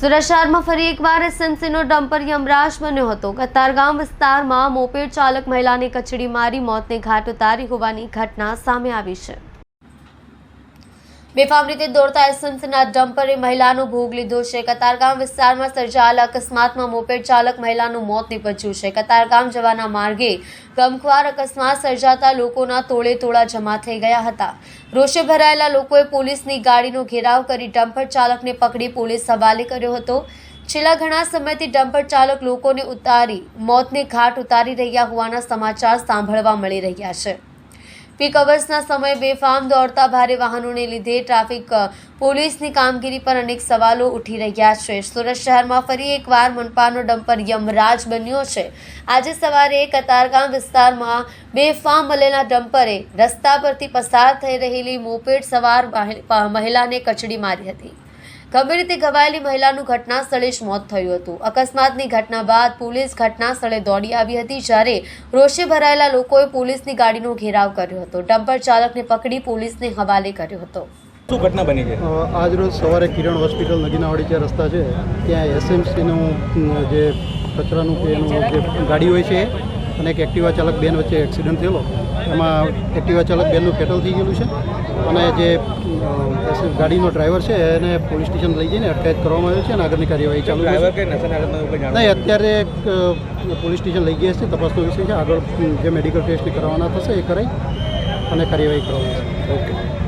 સુરત શહેરમાં ફરી એકવાર એસએમસીનો ડમ્પર યમરાજ બન્યો હતો। કતારગામ વિસ્તારમાં મોપેડ ચાલક મહિલાને કચડી મારી મોતને ઘાટ ઉતારી હોવાની ઘટના સામે આવી છે। બેફામ રીતે દોડતા એસએમસીના ડમ્પરે મહિલાનો ભોગ લીધો છે। કતારગામ વિસ્તારમાં સર્જાયેલા અકસ્માતમાં મોપેડ ચાલક મહિલાનું મોત નીપજ્યું છે। કતારગામ જવાના માર્ગે ગમખ્વાર અકસ્માત સર્જાતા લોકોના ટોળે ટોળા જમા થઈ ગયા હતા। રોષે ભરાયેલા લોકોએ પોલીસની ગાડીનો ઘેરાવ કરી ડમ્પર ચાલકને પકડી પોલીસ હવાલે કર્યો હતો। છેલ્લા ઘણા સમયથી ડમ્પર ચાલક લોકોને ઉતારી મોતને ઘાટ ઉતારી રહ્યા હોવાના સમાચાર સાંભળવા મળી રહ્યા છે। પીક અવર્સના સમયે બેફામ દોડતા ભારે વાહનોને લીધે ટ્રાફિક પોલીસની કામગીરી પર અનેક સવાલો ઉઠી રહ્યા છે। સુરત શહેરમાં ફરી એકવાર મનપાનો ડમ્પર યમરાજ બન્યો છે। આજે સવારે કતારગામ વિસ્તારમાં બેફામ મળેલા ડમ્પરે રસ્તા પરથી પસાર થઈ રહેલી મોપેડ સવાર મહિલાને કચડી મારી હતી। ગંભીર રીતે ઘવાયેલી મહિલાનું ઘટના સ્થળે જ મોત થયું હતું। અકસ્માતની ઘટના બાદ પોલીસ ઘટના સ્થળે દોડી આવી હતી, જ્યારે રોષે ભરાયેલા લોકોએ પોલીસની ગાડીનો ઘેરાવ કર્યો હતો। ડમ્પર ચાલકને પકડી પોલીસને હવાલે કર્યો હતો। શું ઘટના બની છે? આજ રોજ સવારે કિરણ હોસ્પિટલ નગીનાવાડી જે રસ્તા છે ત્યાં એસએમસીનું જે કચરાનું કે એનું જે ગાડી હોય છે અને એક એક્ટિવા ચાલક બેન વચ્ચે એક્સિડન્ટ થયેલો। એમાં એક્ટિવા ચાલક બેનનું ફેટલ થઈ ગયેલું છે અને જે ગાડીનો ડ્રાઈવર છે એને પોલીસ સ્ટેશન લઈ જઈને અટકાયત કરવામાં આવી છે અને આગળની કાર્યવાહી ચાલુ છે। ડ્રાઈવર કે નશાની હાલતમાં નહીં, અત્યારે પોલીસ સ્ટેશન લઈ ગયા છે, તપાસનો વિષય છે। આગળ જે મેડિકલ ટેસ્ટ કરાવવાના થશે એ કરાવી અને કાર્યવાહી કરવાની છે। ઓકે।